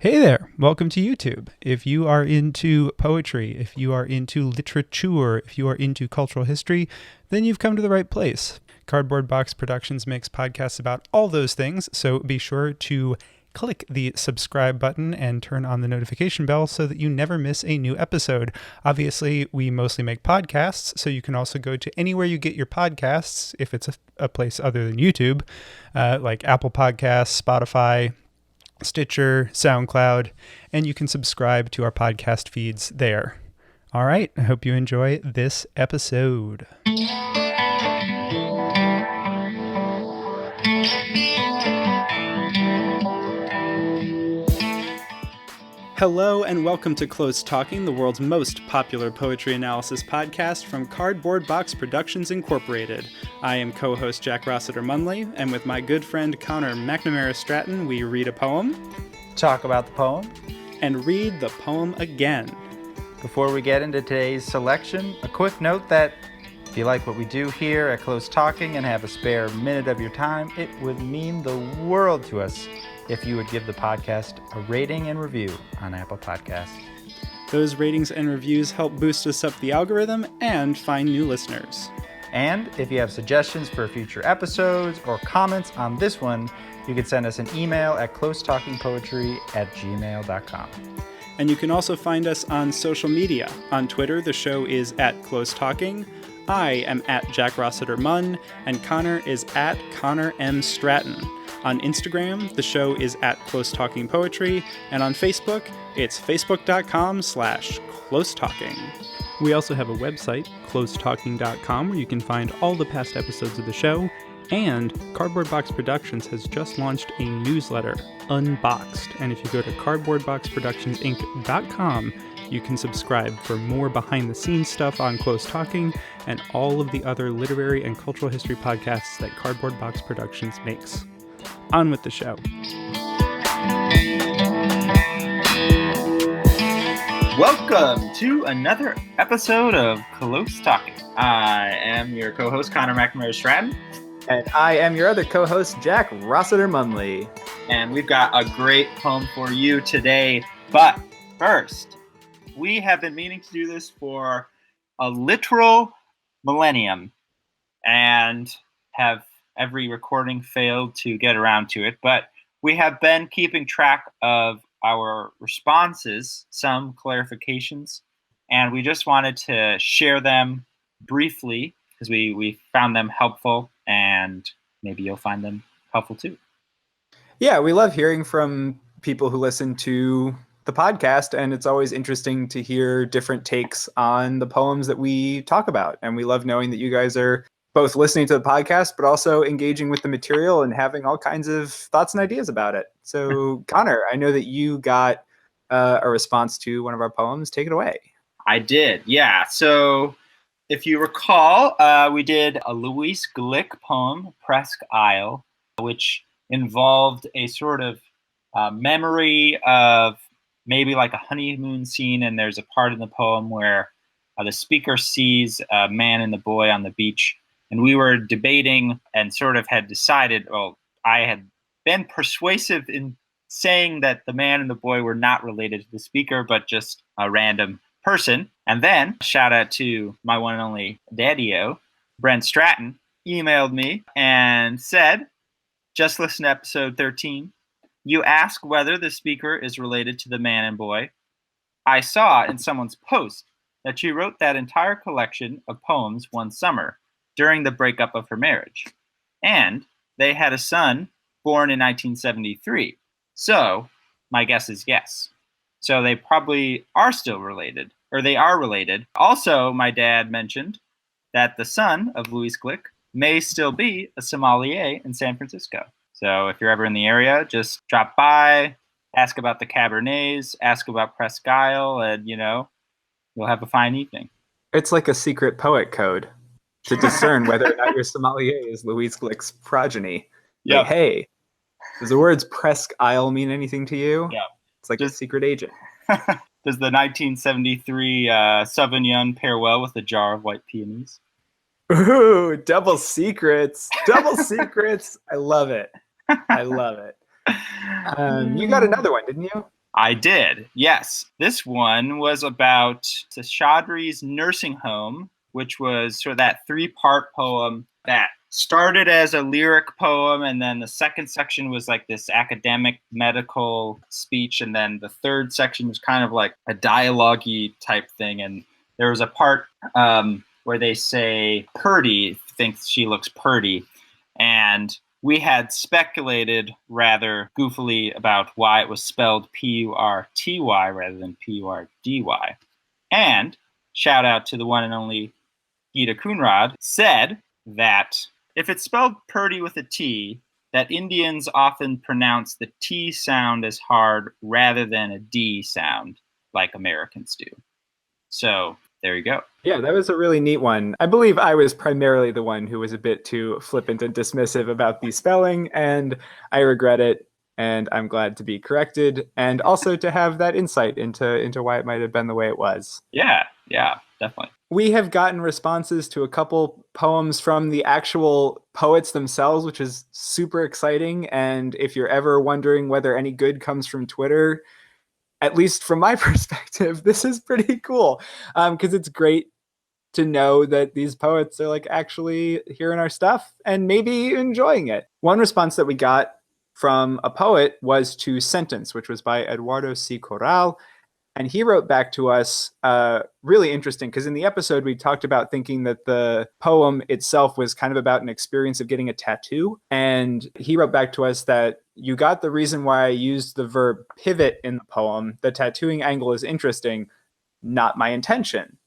Hey there, welcome to YouTube. If you are into poetry, if you are into literature, if you are into cultural history, then you've come to the right place. Cardboard Box Productions makes podcasts about all those things, so be sure to click the subscribe button and turn on the notification bell so that you never miss a new episode. Obviously, we mostly make podcasts, so you can also go to anywhere you get your podcasts, if it's a place other than YouTube, like Apple Podcasts, Spotify, Stitcher, SoundCloud, and you can subscribe to our podcast feeds there. All right, I hope you enjoy this episode. Hello and welcome to Close Talking, the world's most popular poetry analysis podcast from Cardboard Box Productions Incorporated. I am co-host Jack Rossiter Munley, and with my good friend Connor McNamara Stratton, we read a poem, talk about the poem, and read the poem again. Before we get into today's selection, a quick note that if you like what we do here at Close Talking and have a spare minute of your time, it would mean the world to us if you would give the podcast a rating and review on Apple Podcasts. Those ratings and reviews help boost us up the algorithm and find new listeners. And if you have suggestions for future episodes or comments on this one, you can send us an email at closetalkingpoetry@gmail.com. And you can also find us on social media. On Twitter, the show is at Close Talking. I am at Jack Rossiter Munn, and Connor is at Connor M. Stratton. On Instagram, the show is at Close Talking Poetry, and on Facebook, it's facebook.com/closetalking. We also have a website, closetalking.com, where you can find all the past episodes of the show, and Cardboard Box Productions has just launched a newsletter, Unboxed, and if you go to cardboardboxproductionsinc.com, you can subscribe for more behind-the-scenes stuff on Close Talking and all of the other literary and cultural history podcasts that Cardboard Box Productions makes. On with the show. Welcome to another episode of Close Talking. I am your co-host, Connor McNamara Stratton. And I am your other co-host, Jack Rossiter Munley. And we've got a great poem for you today. But first, we have been meaning to do this for a literal millennium and have every recording failed to get around to it. But we have been keeping track of our responses, some clarifications, and we just wanted to share them briefly because we found them helpful, and maybe you'll find them helpful too. Yeah, we love hearing from people who listen to the podcast, and it's always interesting to hear different takes on the poems that we talk about. And we love knowing that you guys are both listening to the podcast, but also engaging with the material and having all kinds of thoughts and ideas about it. So, Connor, I know that you got a response to one of our poems. Take it away. I did, yeah. So, if you recall, we did a Louise Glick poem, Presque Isle, which involved a sort of memory of maybe like a honeymoon scene, and there's a part in the poem where the speaker sees a man and the boy on the beach, and we were debating and sort of had decided, well, I had been persuasive in saying that the man and the boy were not related to the speaker, but just a random person. And then, shout out to my one and only daddy-o, Brent Stratton, emailed me and said, just listen to episode 13. You ask whether the speaker is related to the man and boy. I saw in someone's post that she wrote that entire collection of poems one summer during the breakup of her marriage. And they had a son born in 1973. So my guess is yes. So they probably are still related, or they are related. Also, my dad mentioned that the son of Louise Glick may still be a sommelier in San Francisco. So if you're ever in the area, just drop by, ask about the Cabernets, ask about Presque Isle, and, you'll have a fine evening. It's like a secret poet code to discern whether or not your sommelier is Louise Glick's progeny. Yeah. Like, hey, does the words Presque Isle mean anything to you? Yeah. It's like a secret agent. Does the 1973 Sauvignon pair well with a jar of white peonies? Ooh, double secrets. Double secrets. I love it. I love it. You got another one, didn't you? I did, yes. This one was about Seshadri's nursing home, which was sort of that 3-part poem that started as a lyric poem, and then the second section was like this academic medical speech, and then the third section was kind of like a dialogue-y type thing. And there was a part where they say, Purdy thinks she looks purty, and we had speculated rather goofily about why it was spelled P-U-R-T-Y rather than P-U-R-D-Y. And shout out to the one and only Gita Kunrad, said that if it's spelled Purdy with a T, that Indians often pronounce the T sound as hard rather than a D sound like Americans do. So there you go. Yeah, that was a really neat one. I believe I was primarily the one who was a bit too flippant and dismissive about the spelling, and I regret it, and I'm glad to be corrected, and also to have that insight into why it might have been the way it was. Yeah, definitely. We have gotten responses to a couple poems from the actual poets themselves, which is super exciting, and if you're ever wondering whether any good comes from Twitter, at least from my perspective, this is pretty cool, because it's great to know that these poets are like actually hearing our stuff and maybe enjoying it. One response that we got from a poet was to Sentence, which was by Eduardo C. Corral. And he wrote back to us, really interesting, because in the episode we talked about thinking that the poem itself was kind of about an experience of getting a tattoo. And he wrote back to us that you got the reason why I used the verb pivot in the poem. The tattooing angle is interesting, not my intention,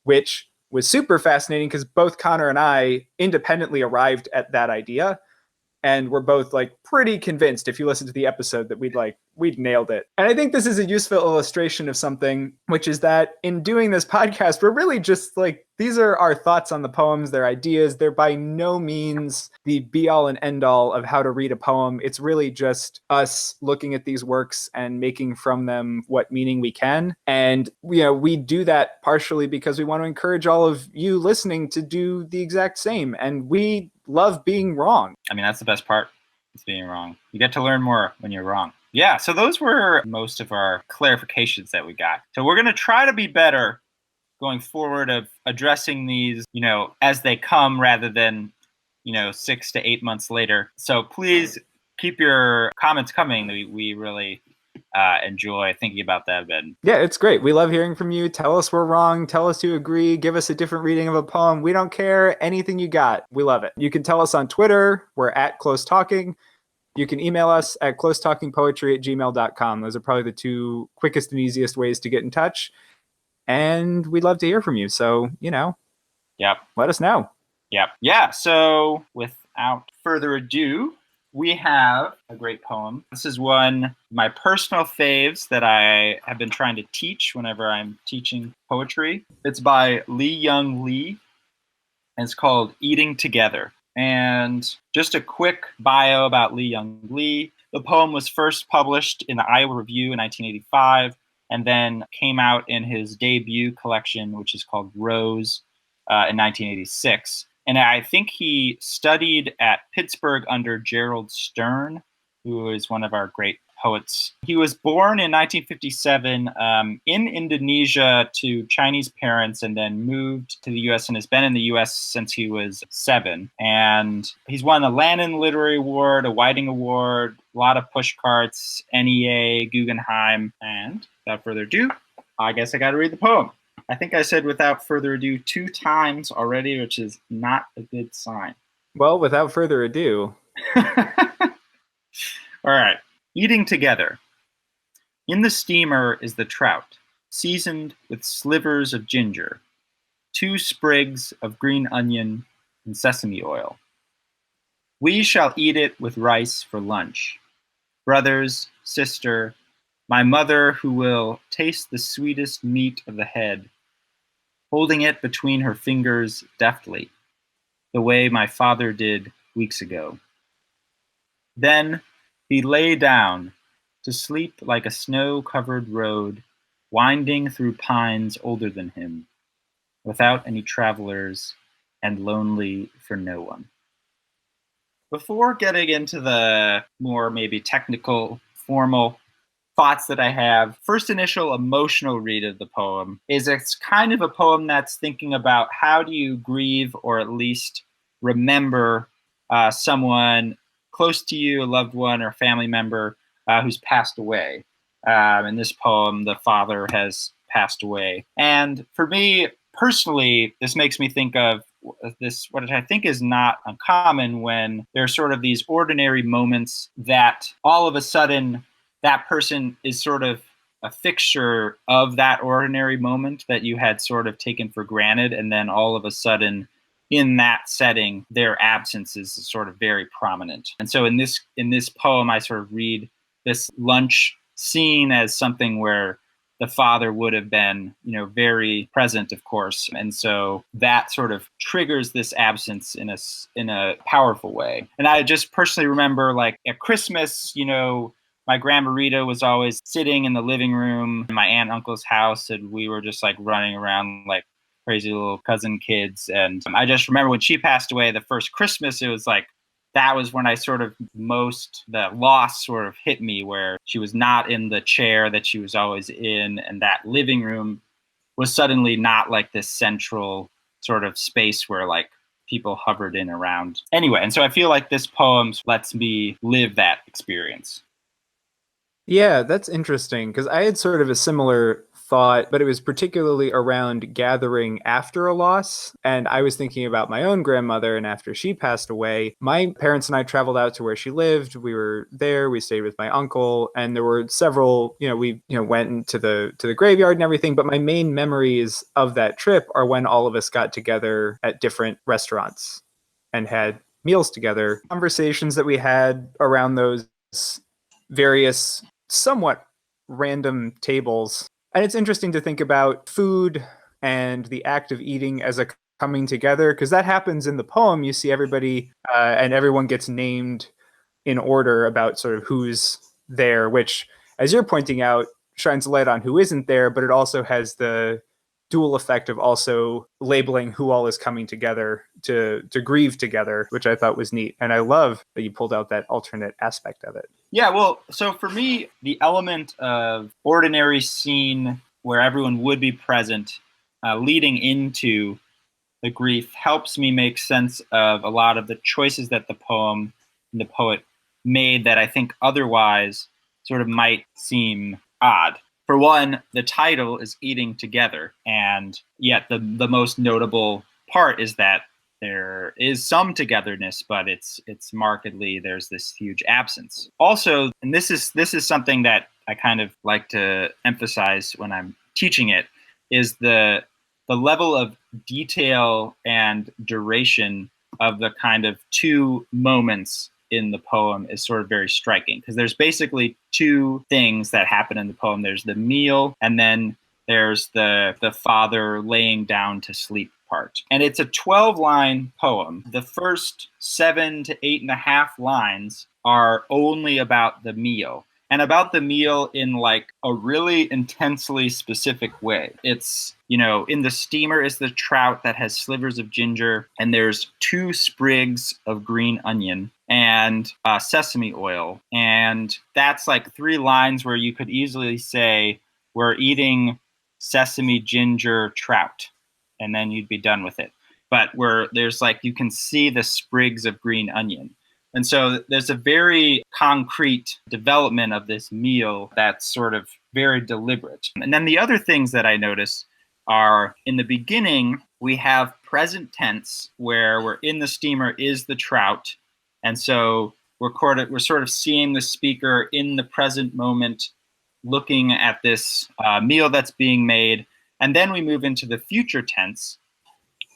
which was super fascinating because both Connor and I independently arrived at that idea. And we're both like pretty convinced, if you listen to the episode, that we'd nailed it. And I think this is a useful illustration of something, which is that in doing this podcast, we're really just like, these are our thoughts on the poems, their ideas. They're by no means the be all and end all of how to read a poem. It's really just us looking at these works and making from them what meaning we can. And, we do that partially because we want to encourage all of you listening to do the exact same. And we love being wrong. I mean, that's the best part. It's being wrong. You get to learn more when you're wrong. Yeah, so those were most of our clarifications that we got. So we're going to try to be better going forward of addressing these, as they come rather than, 6 to 8 months later. So please keep your comments coming. We really enjoy thinking about that a bit. Yeah, it's great. We love hearing from you. Tell us we're wrong. Tell us you agree. Give us a different reading of a poem. We don't care. Anything you got. We love it. You can tell us on Twitter. We're at Close Talking. You can email us at closetalkingpoetry@gmail.com. Those are probably the two quickest and easiest ways to get in touch. And we'd love to hear from you. So, Yep. Let us know. Yep. Yeah. So without further ado, we have a great poem. This is one of my personal faves that I have been trying to teach whenever I'm teaching poetry. It's by Lee Young Lee, and it's called Eating Together. And just a quick bio about Lee Young Lee. The poem was first published in the Iowa Review in 1985, and then came out in his debut collection, which is called Rose, in 1986. And I think he studied at Pittsburgh under Gerald Stern, who is one of our great poets. He was born in 1957 in Indonesia to Chinese parents, and then moved to the U.S. and has been in the U.S. since he was 7. And he's won a Lannan Literary Award, a Whiting Award, a lot of pushcarts, NEA, Guggenheim. And without further ado, I guess I got to read the poem. I think I said without further ado 2 times already, which is not a good sign. Well, without further ado. All right. Eating together. In the steamer is the trout, seasoned with slivers of ginger, 2 sprigs of green onion, and sesame oil. We shall eat it with rice for lunch. Brothers, sister, my mother who will taste the sweetest meat of the head, holding it between her fingers deftly, the way my father did weeks ago. Then he lay down to sleep like a snow-covered road, winding through pines older than him, without any travelers and lonely for no one. Before getting into the more maybe technical, formal thoughts that I have. First initial emotional read of the poem is it's kind of a poem that's thinking about how do you grieve or at least remember someone close to you, a loved one or family member who's passed away. In this poem, the father has passed away. And for me personally, this makes me think of this, what I think is not uncommon when there's sort of these ordinary moments that all of a sudden that person is sort of a fixture of that ordinary moment that you had sort of taken for granted. And then all of a sudden in that setting, their absence is sort of very prominent. And so in this poem, I sort of read this lunch scene as something where the father would have been, very present, of course. And so that sort of triggers this absence in a powerful way. And I just personally remember, like, at Christmas, my grandma Rita was always sitting in the living room in my aunt and uncle's house, and we were just like running around like crazy little cousin kids. And I just remember when she passed away, the first Christmas, it was like, that was when I sort of the loss sort of hit me, where she was not in the chair that she was always in. And that living room was suddenly not like this central sort of space where like people hovered in around. Anyway, and so I feel like this poem lets me live that experience. Yeah, that's interesting because I had sort of a similar thought, but it was particularly around gathering after a loss. And I was thinking about my own grandmother, and after she passed away, my parents and I traveled out to where she lived. We were there, we stayed with my uncle, and there were several, we went into the graveyard and everything. But my main memories of that trip are when all of us got together at different restaurants and had meals together. Conversations that we had around those various somewhat random tables. And it's interesting to think about food and the act of eating as a coming together, because that happens in the poem. You see everybody and everyone gets named in order about sort of who's there, which, as you're pointing out, shines a light on who isn't there, but it also has the dual effect of also labeling who all is coming together to grieve together, which I thought was neat. And I love that you pulled out that alternate aspect of it. Yeah, well, so for me, the element of ordinary scene where everyone would be present leading into the grief helps me make sense of a lot of the choices that the poem and the poet made that I think otherwise sort of might seem odd. For one, the title is Eating Together, and yet the most notable part is that there is some togetherness, but it's markedly, there's this huge absence. Also, and this is something that I kind of like to emphasize when I'm teaching it, is the level of detail and duration of the kind of two moments in the poem is sort of very striking, because there's basically two things that happen in the poem. There's the meal, and then there's the father laying down to sleep part. And it's a 12-line poem. The first 7 to 8.5 lines are only about the meal, and about the meal in like a really intensely specific way. It's, in the steamer is the trout that has slivers of ginger, and there's 2 sprigs of green onion and sesame oil. And that's like 3 lines where you could easily say, we're eating sesame ginger trout, and then you'd be done with it. But there's like, you can see the sprigs of green onion. And so there's a very concrete development of this meal that's sort of very deliberate. And then the other things that I notice are, in the beginning, we have present tense where we're in the steamer is the trout. And so we're sort of seeing the speaker in the present moment, looking at this meal that's being made. And then we move into the future tense.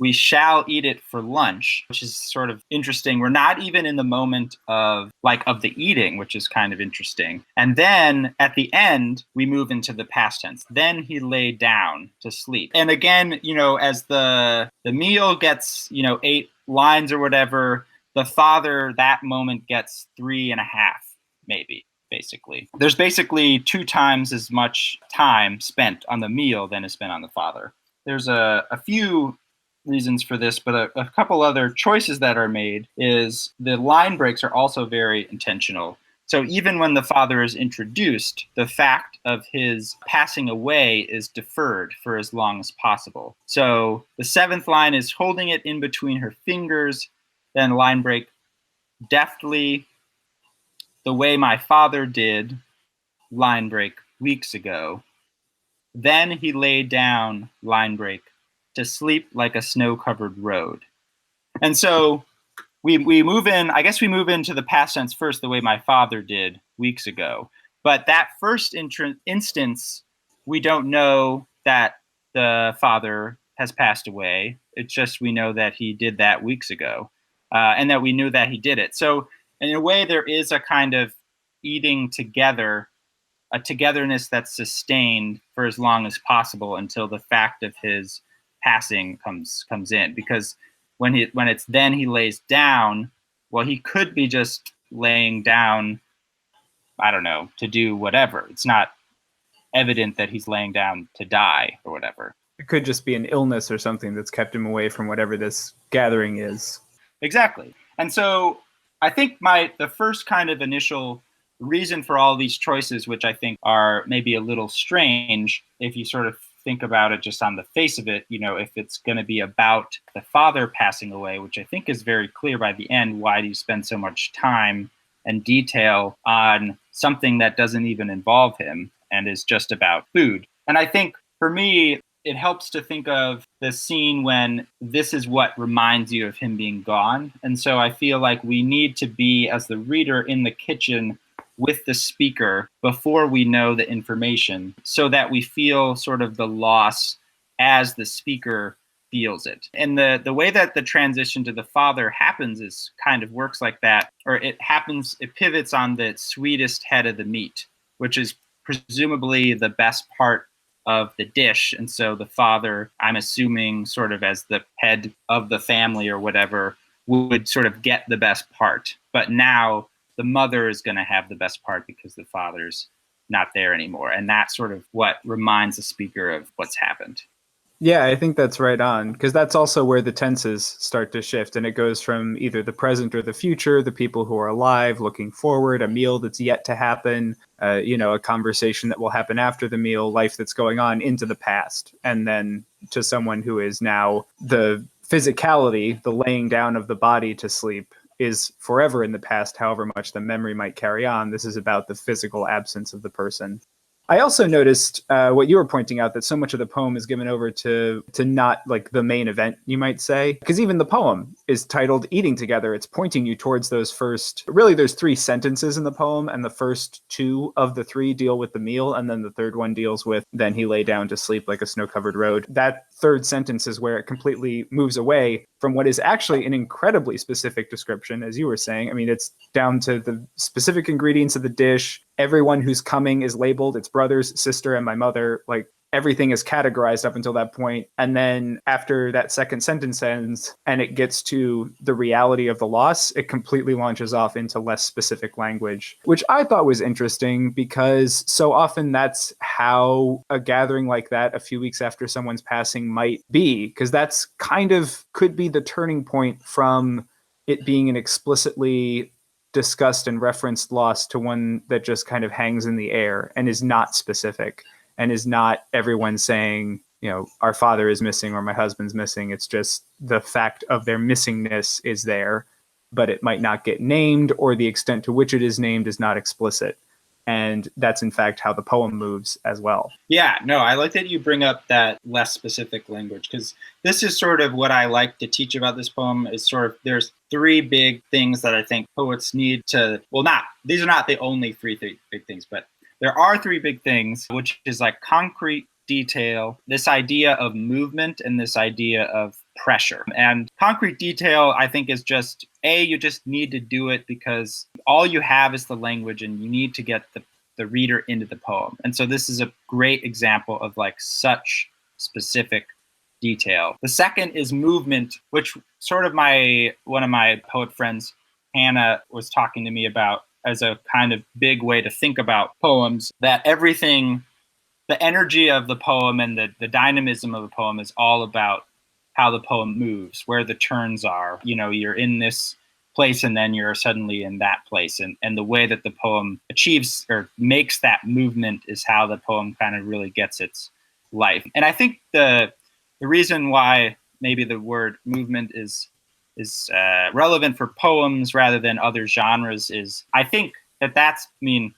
We shall eat it for lunch, which is sort of interesting. We're not even in the moment of the eating, which is kind of interesting. And then at the end, we move into the past tense. Then he lay down to sleep. And again, as the meal gets, 8 lines or whatever, the father, that moment gets 3.5, maybe. Basically, there's basically 2 times as much time spent on the meal than is spent on the father. There's a few reasons for this, but a couple other choices that are made is the line breaks are also very intentional. So even when the father is introduced, the fact of his passing away is deferred for as long as possible. So the seventh line is holding it in between her fingers, then line break, deftly, the way my father did, line break, weeks ago. Then he lay down, line break, to sleep like a snow-covered road. And so we move in, I guess we move into the past tense first, the way my father did weeks ago. But that first instance, we don't know that the father has passed away. It's just we know that he did that weeks ago, and that we knew that he did it. So in a way, there is a kind of eating together, a togetherness that's sustained for as long as possible until the fact of his passing comes in. Because when it's then he lays down, well, he could be just laying down, I don't know, to do whatever. It's not evident that he's laying down to die or whatever. It could just be an illness or something that's kept him away from whatever this gathering is. Exactly. And so I think the first kind of initial reason for all these choices, which I think are maybe a little strange if you sort of think about it just on the face of it, if it's going to be about the father passing away, which I think is very clear by the end, why do you spend so much time and detail on something that doesn't even involve him and is just about food? And I think for me, it helps to think of the scene when this is what reminds you of him being gone. And so I feel like we need to be, as the reader, in the kitchen with the speaker before we know the information, so that we feel sort of the loss as the speaker feels it. And the way that the transition to the father happens is kind of works like that, or it pivots on the sweetest head of the meat, which is presumably the best part of the dish. And so the father, I'm assuming sort of as the head of the family or whatever, would sort of get the best part. But now the mother is going to have the best part because the father's not there anymore. And that's sort of what reminds the speaker of what's happened. Yeah, I think that's right on, because that's also where the tenses start to shift, and it goes from either the present or the future, the people who are alive looking forward, a meal that's yet to happen, a conversation that will happen after the meal, life that's going on, into the past, and then to someone who is now the physicality, the laying down of the body to sleep, is forever in the past, however much the memory might carry on. This is about the physical absence of the person. I also noticed what you were pointing out, that so much of the poem is given over to not like the main event, you might say, because even the poem is titled Eating Together. It's pointing you towards those there's 3 sentences in the poem, and the first 2 of the 3 deal with the meal, and then the third one deals with, then he lay down to sleep like a snow-covered road. That third sentence is where it completely moves away from what is actually an incredibly specific description, as you were saying. I mean, it's down to the specific ingredients of the dish. Everyone who's coming is labeled. It's brothers, sister, and my mother. Like, everything is categorized up until that point. And then after that second sentence ends and it gets to the reality of the loss, it completely launches off into less specific language, which I thought was interesting, because so often that's how a gathering like that a few weeks after someone's passing might be, because that's kind of could be the turning point from it being an explicitly discussed and referenced loss to one that just kind of hangs in the air and is not specific, and is not everyone saying, our father is missing or my husband's missing. It's just the fact of their missingness is there, but it might not get named, or the extent to which it is named is not explicit. And that's in fact how the poem moves as well. Yeah, no, I like that you bring up that less specific language, because this is sort of what I like to teach about this poem is sort of, there's 3 big things that I think poets need to, these are not the only 3 big things, but there are 3 big things, which is like concrete detail, this idea of movement, and this idea of pressure. And concrete detail, I think, is just, you just need to do it because all you have is the language, and you need to get the reader into the poem. And so this is a great example of like such specific detail. The second is movement, which sort of one of my poet friends, Hannah, was talking to me about as a kind of big way to think about poems, that everything, the energy of the poem and the dynamism of the poem is all about how the poem moves, where the turns are. You're in this place, and then you're suddenly in that place. And the way that the poem achieves or makes that movement is how the poem kind of really gets its life. And I think the reason why maybe the word movement is relevant for poems rather than other genres is I think that's, I mean,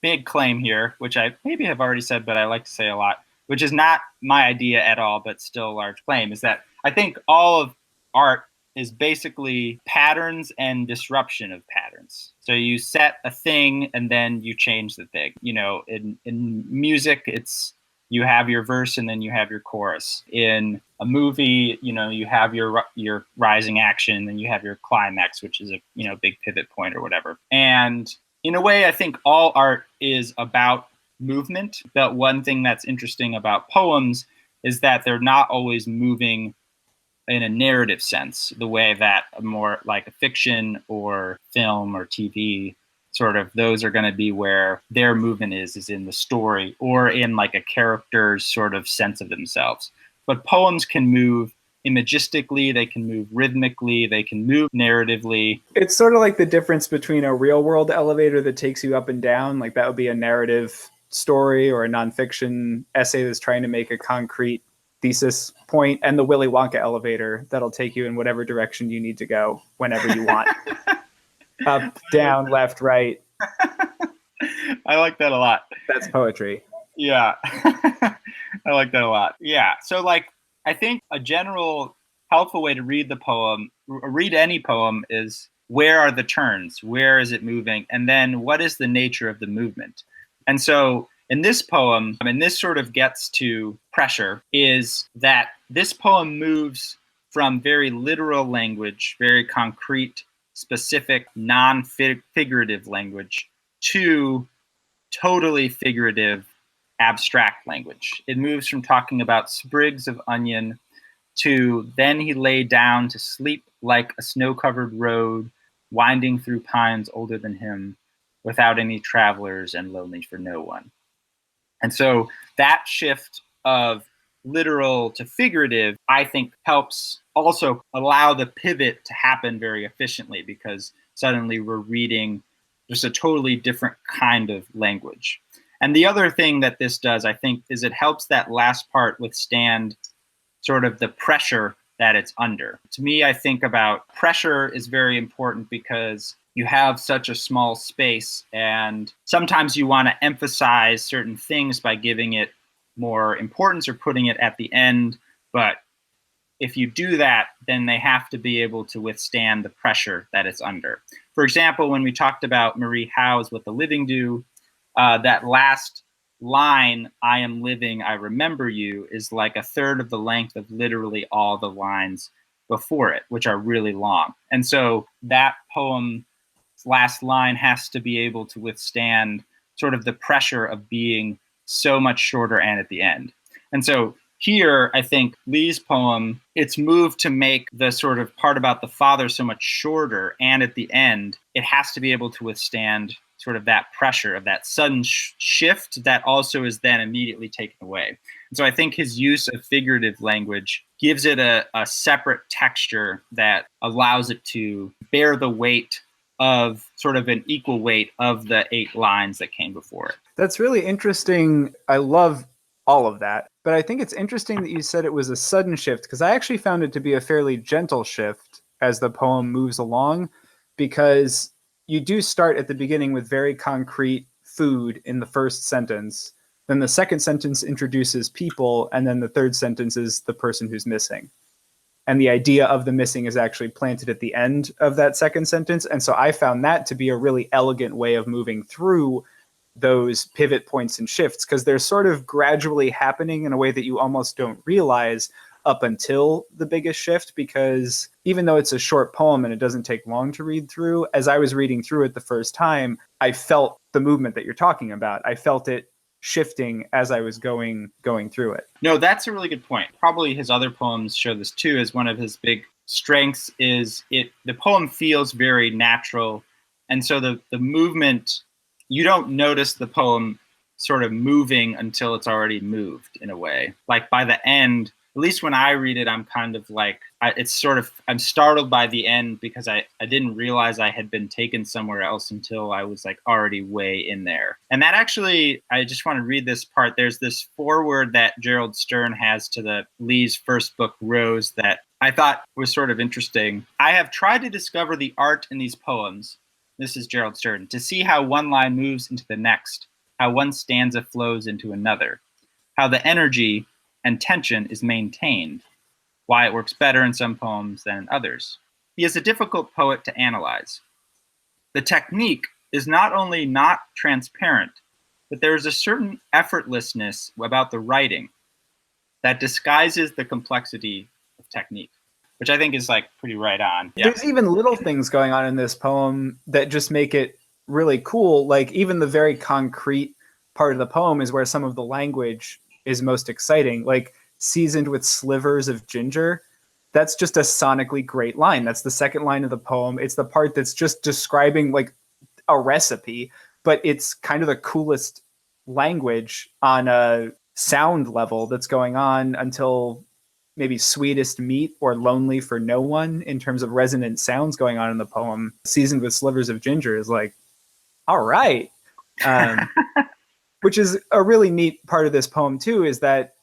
big claim here, which I maybe have already said, but I like to say a lot, which is not my idea at all, but still a large claim, is that I think all of art is basically patterns and disruption of patterns. So you set a thing and then you change the thing. You know, in music, it's you have your verse and then you have your chorus. In a movie, you know, you have your rising action and then you have your climax, which is a, you know, big pivot point or whatever. And in a way, I think all art is about movement. But one thing that's interesting about poems is that they're not always moving in a narrative sense, the way that more like a fiction or film or TV, sort of those are going to be where their movement is in the story or in like a character's sort of sense of themselves. But poems can move imagistically, they can move rhythmically, they can move narratively. It's sort of like the difference between a real world elevator that takes you up and down, like that would be a narrative story or a nonfiction essay that's trying to make a concrete thesis point, and the Willy Wonka elevator that'll take you in whatever direction you need to go whenever you want. Up, down, left, right. I like that a lot. That's poetry. Yeah. I like that a lot. Yeah. So like, I think a general helpful way to read the poem, read any poem, is where are the turns? Where is it moving? And then what is the nature of the movement? And so in this poem, and this sort of gets to pressure, is that this poem moves from very literal language, very concrete, specific, non-figurative language, to totally figurative, abstract language. It moves from talking about sprigs of onion to then he lay down to sleep like a snow-covered road, winding through pines older than him, without any travelers and lonely for no one. And so that shift of literal to figurative, I think, helps also allow the pivot to happen very efficiently, because suddenly we're reading just a totally different kind of language. And the other thing that this does, I think, is it helps that last part withstand sort of the pressure that it's under. To me, I think about pressure is very important because you have such a small space, and sometimes you want to emphasize certain things by giving it more importance or putting it at the end. But if you do that, then they have to be able to withstand the pressure that it's under. For example, when we talked about Marie Howe's What the Living Do, that last line, I am living, I remember you, is like a third of the length of literally all the lines before it, which are really long. And so that poem's last line has to be able to withstand sort of the pressure of being so much shorter and at the end. And so here, I think Lee's poem, it's moved to make the sort of part about the father so much shorter, and at the end, it has to be able to withstand sort of that pressure of that sudden shift that also is then immediately taken away. And so I think his use of figurative language gives it a separate texture that allows it to bear the weight of sort of an equal weight of the 8 lines that came before it. That's really interesting. I love all of that. But I think it's interesting that you said it was a sudden shift, because I actually found it to be a fairly gentle shift as the poem moves along, because you do start at the beginning with very concrete food in the first sentence. Then the second sentence introduces people, and then the third sentence is the person who's missing. And the idea of the missing is actually planted at the end of that second sentence. And so I found that to be a really elegant way of moving through those pivot points and shifts, because they're sort of gradually happening in a way that you almost don't realize up until the biggest shift, because even though it's a short poem and it doesn't take long to read through, as I was reading through it the first time, I felt the movement that you're talking about. I felt it shifting as I was going through it. No, that's a really good point. Probably his other poems show this too, as one of his big strengths is the poem feels very natural. And so the movement, you don't notice the poem sort of moving until it's already moved in a way. Like by the end, at least when I read it, I'm kind of like, I'm startled by the end because I didn't realize I had been taken somewhere else until I was like already way in there. And that actually, I just want to read this part. There's this foreword that Gerald Stern has to the Lee's first book, Rose, that I thought was sort of interesting. I have tried to discover the art in these poems. This is Gerald Stern, to see how one line moves into the next, how one stanza flows into another, how the energy and tension is maintained, why it works better in some poems than in others. He is a difficult poet to analyze. The technique is not only not transparent, but there is a certain effortlessness about the writing that disguises the complexity of technique, which I think is like pretty right on. Yeah. There's even little things going on in this poem that just make it really cool. Like even the very concrete part of the poem is where some of the language is most exciting, like seasoned with slivers of ginger. That's just a sonically great line. That's the second line of the poem. It's the part that's just describing like a recipe, but it's kind of the coolest language on a sound level that's going on until maybe sweetest meat or lonely for no one in terms of resonant sounds going on in the poem. Seasoned with slivers of ginger is like, all right. Which is a really neat part of this poem too, is that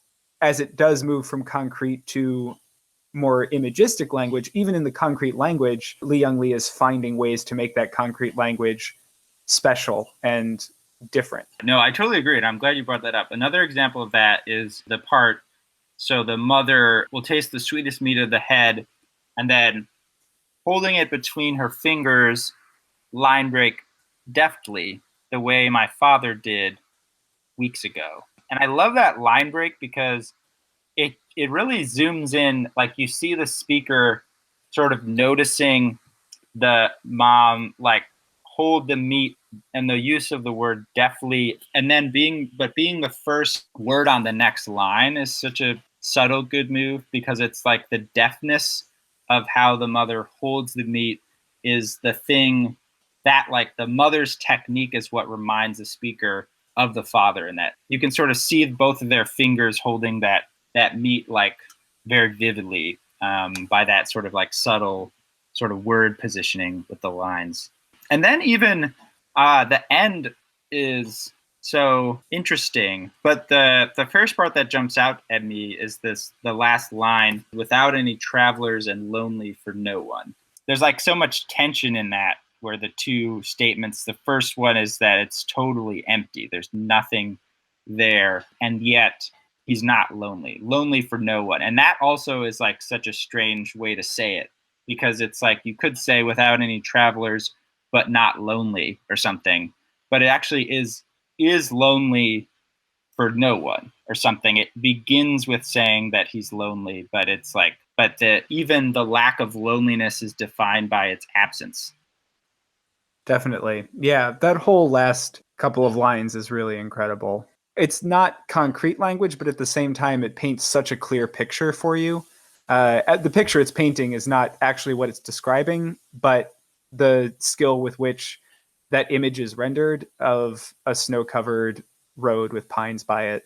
as it does move from concrete to more imagistic language, even in the concrete language, Lee Young Lee is finding ways to make that concrete language special and different. No, I totally agree. And I'm glad you brought that up. Another example of that is the part, so the mother will taste the sweetest meat of the head, and then holding it between her fingers, line break deftly, the way my father did weeks ago. And I love that line break because it really zooms in, like you see the speaker sort of noticing the mom like hold the meat, and the use of the word deftly, and then being the first word on the next line is such a subtle good move, because it's like the deftness of how the mother holds the meat is the thing that, like, the mother's technique is what reminds the speaker of the father, and that you can sort of see both of their fingers holding that meat like very vividly by that sort of like subtle sort of word positioning with the lines. And then even the end is so interesting, but the first part that jumps out at me is the last line, without any travelers and lonely for no one. There's like so much tension in that, where the two statements, the first one is that it's totally empty, there's nothing there, and yet he's not lonely for no one. And that also is like such a strange way to say it, because it's like you could say without any travelers but not lonely or something, but it actually is lonely for no one or something. It begins with saying that he's lonely, but it's like, but even the lack of loneliness is defined by its absence. Definitely. Yeah, that whole last couple of lines is really incredible. It's not concrete language, but at the same time, it paints such a clear picture for you. The picture it's painting is not actually what it's describing, but the skill with which that image is rendered of a snow-covered road with pines by it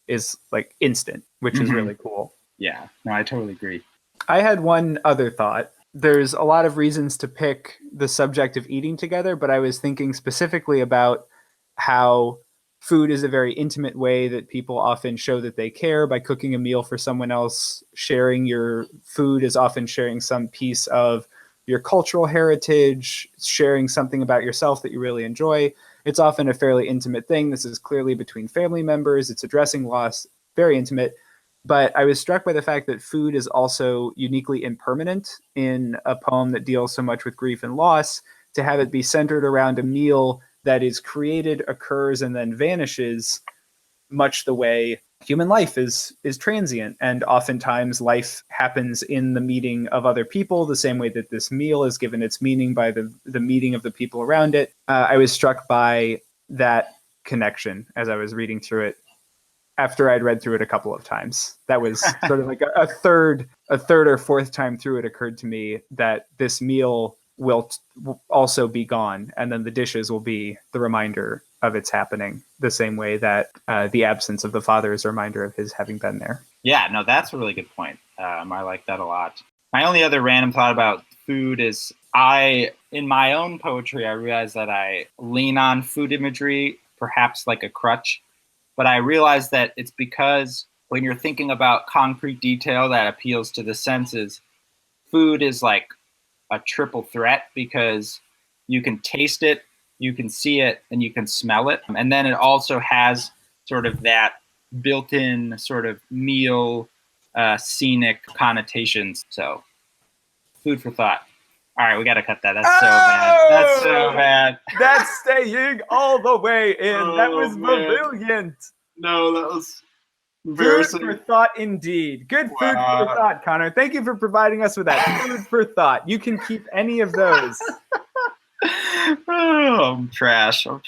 is like instant, which is really cool. Yeah, no, I totally agree. I had one other thought. There's a lot of reasons to pick the subject of eating together, but I was thinking specifically about how food is a very intimate way that people often show that they care by cooking a meal for someone else. Sharing your food is often sharing some piece of your cultural heritage, sharing something about yourself that you really enjoy. It's often a fairly intimate thing. This is clearly between family members. It's addressing loss, very intimate. But I was struck by the fact that food is also uniquely impermanent in a poem that deals so much with grief and loss. To have it be centered around a meal that is created, occurs, and then vanishes, much the way human life is transient. And oftentimes life happens in the meeting of other people, the same way that this meal is given its meaning by the meeting of the people around it. I was struck by that connection as I was reading through it. After I'd read through it a couple of times, that was sort of like a third or fourth time through it occurred to me that this meal will also be gone, and then the dishes will be the reminder of its happening, the same way that the absence of the father is a reminder of his having been there. Yeah, no, that's a really good point. I like that a lot. My only other random thought about food is in my own poetry, I realize that I lean on food imagery, perhaps like a crutch. But I realize that it's because when you're thinking about concrete detail that appeals to the senses, food is like a triple threat because you can taste it, you can see it, and you can smell it. And then it also has sort of that built-in sort of meal, scenic connotations. So food for thought. All right, we got to cut that. That's so bad. That's so bad. That's staying all the way in. That was brilliant. No, that was food for thought indeed. Good food for thought, Connor. Thank you for providing us with that. Food for thought. You can keep any of those. I'm trash. Oh,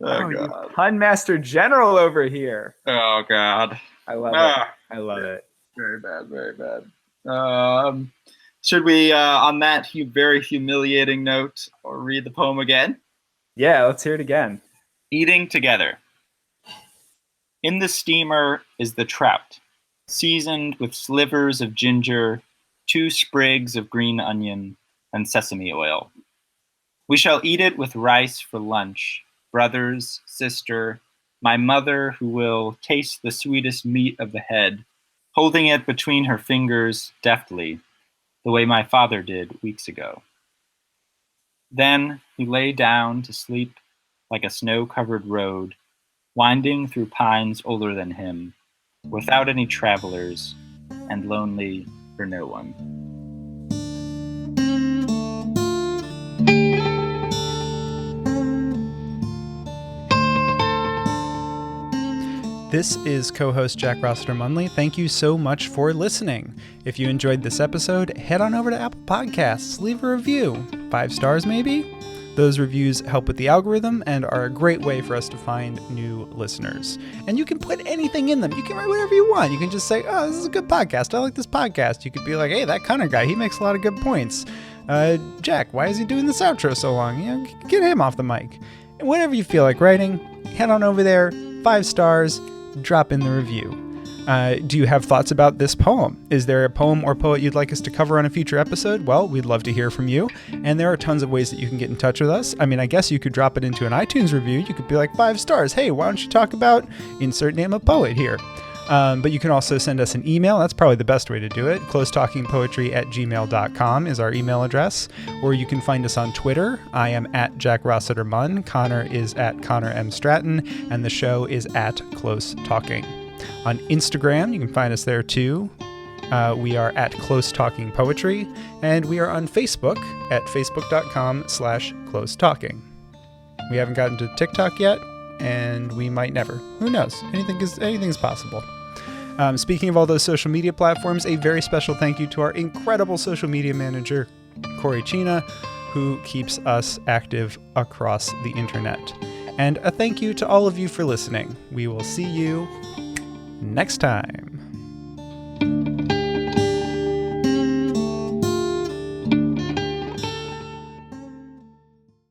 God. Pun Master General over here. Oh, God. I love it. I love it. Very bad, very bad. Should we, on that very humiliating note, read the poem again? Yeah, let's hear it again. Eating together. In the steamer is the trout, seasoned with slivers of ginger, 2 sprigs of green onion, and sesame oil. We shall eat it with rice for lunch, brothers, sister, my mother who will taste the sweetest meat of the head, holding it between her fingers deftly, the way my father did weeks ago. Then he lay down to sleep like a snow-covered road, winding through pines older than him, without any travelers, and lonely for no one. This is co-host Jack Rossiter Munley. Thank you so much for listening. If you enjoyed this episode, head on over to Apple Podcasts, leave a review. 5 stars maybe? Those reviews help with the algorithm and are a great way for us to find new listeners. And you can put anything in them. You can write whatever you want. You can just say, oh, this is a good podcast. I like this podcast. You could be like, hey, that Connor guy, he makes a lot of good points. Jack, why is he doing this outro so long? You know, get him off the mic. And whatever you feel like writing, head on over there, 5 stars, drop in the review. Do you have thoughts about this poem? Is there a poem or poet you'd like us to cover on a future episode? Well, we'd love to hear from you. And there are tons of ways that you can get in touch with us. I mean, I guess you could drop it into an iTunes review. You could be like 5 stars. Hey, why don't you talk about insert name of poet here? But you can also send us an email. That's probably the best way to do it. closetalkingpoetry@gmail.com is our email address. Or you can find us on Twitter. I am at Jack Rossiter Munn. Connor is at Connor M. Stratton. And the show is at Close Talking. On Instagram, you can find us there too. We are at Close Talking Poetry. And we are on Facebook at facebook.com/Close Talking. We haven't gotten to TikTok yet. And we might never. Who knows? Anything is possible. Speaking of all those social media platforms, a very special thank you to our incredible social media manager, Corey Chena, who keeps us active across the internet. And a thank you to all of you for listening. We will see you next time.